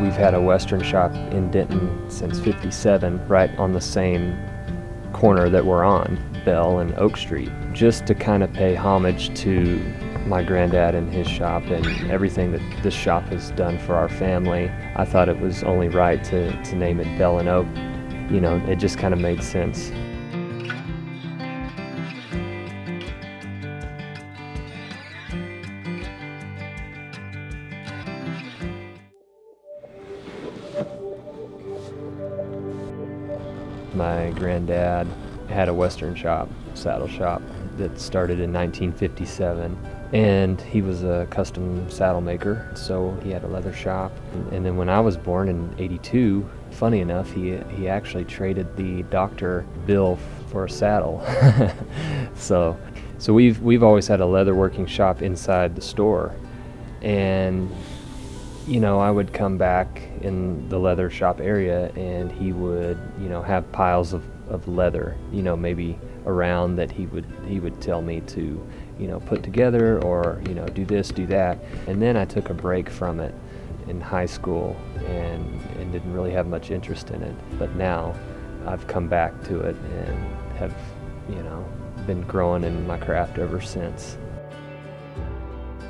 We've had a Western shop in Denton since '57, right on the same corner that we're on, Bell and Oak Street, just to kind of pay homage to my granddad and his shop and everything that this shop has done for our family. I thought it was only right to name it Bell and Oak. You know, it just kind of made sense. My granddad had a Western shop, saddle shop, that started in 1957, and he was a custom saddle maker, so he had a leather shop. And then when I was born in '82, funny enough, he actually traded the doctor bill for a saddle. so we've always had a leatherworking shop inside the store, and you know, I would come back in the leather shop area and he would, you know, have piles of leather, you know, maybe around that he would tell me to, you know, put together or, you know, do this, do that. And then I took a break from it in high school and didn't really have much interest in it. But now I've come back to it and have, you know, been growing in my craft ever since.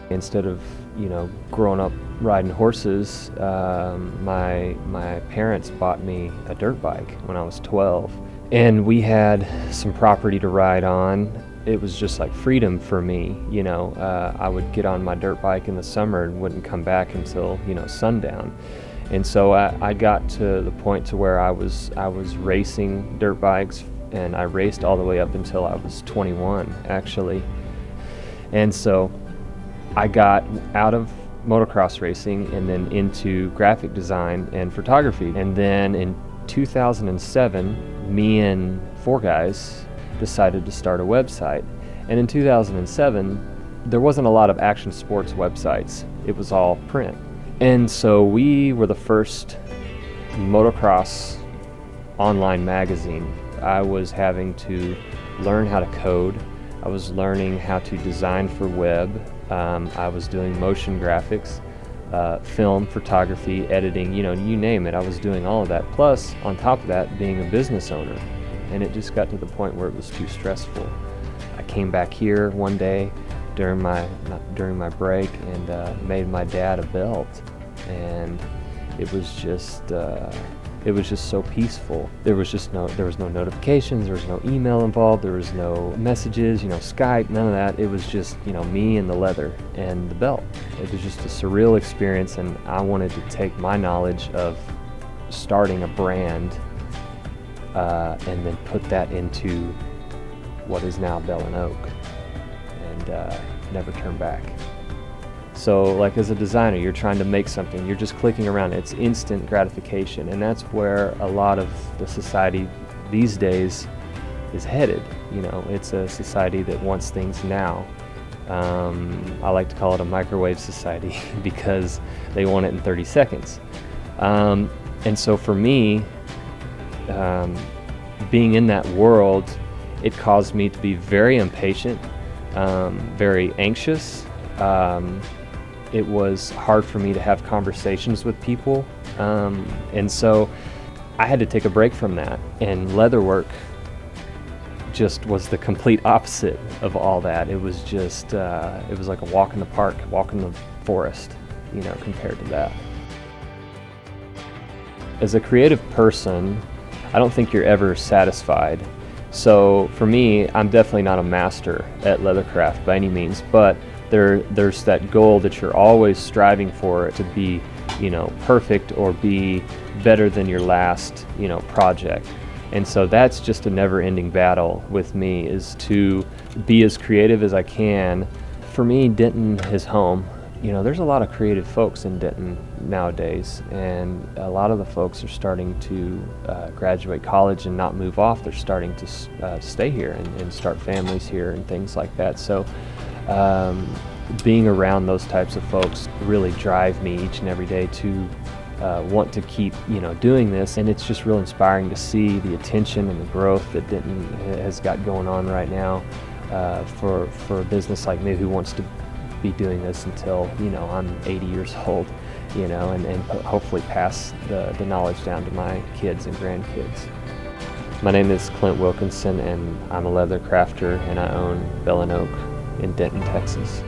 Instead of, you know, growing up riding horses, my parents bought me a dirt bike when I was 12. And we had some property to ride on. It was just like freedom for me, you know. I would get on my dirt bike in the summer and wouldn't come back until, you know, sundown. And so I got to the point to where I was racing dirt bikes, and I raced all the way up until I was 21, actually. And so I got out of motocross racing and then into graphic design and photography. And then in 2007, me and 4 guys decided to start a website. And in 2007, there wasn't a lot of action sports websites. It was all print. And so we were the first motocross online magazine. I was having to learn how to code. I was learning how to design for web. I was doing motion graphics, film, photography, editing, you know, you name it. I was doing all of that. Plus, on top of that, being a business owner. And it just got to the point where it was too stressful. I came back here one day during my break and made my dad a belt. And it was just so peaceful. There was no notifications, there was no email involved, there was no messages, you know, Skype, none of that. It was just, you know, me and the leather and the belt. It was just a surreal experience, and I wanted to take my knowledge of starting a brand and then put that into what is now Bell and Oak, and never turn back. So like as a designer, you're trying to make something, you're just clicking around, it's instant gratification, and that's where a lot of the society these days is headed. You know, it's a society that wants things now. I like to call it a microwave society because they want it in 30 seconds. And so for me, being in that world, it caused me to be very impatient, very anxious. It was hard for me to have conversations with people, and so I had to take a break from that, and leatherwork just was the complete opposite of all that. It was just, it was like a walk in the park, walk in the forest, you know, compared to that. As a creative person, I don't think you're ever satisfied. So for me, I'm definitely not a master at leathercraft by any means, but there's that goal that you're always striving for, it to be, you know, perfect or be better than your last, you know, project. And so that's just a never-ending battle with me, is to be as creative as I can. For me, Denton is home. You know, there's a lot of creative folks in Denton nowadays, and a lot of the folks are starting to graduate college and not move off. They're starting to stay here and start families here and things like that. So being around those types of folks really drive me each and every day to want to keep, you know, doing this. And it's just real inspiring to see the attention and the growth that Denton has got going on right now for a business like me who wants to be doing this until, you know, I'm 80 years old, you know, and hopefully pass the knowledge down to my kids and grandkids. My name is Clint Wilkinson, and I'm a leather crafter, and I own Bell & Oak in Denton, Texas.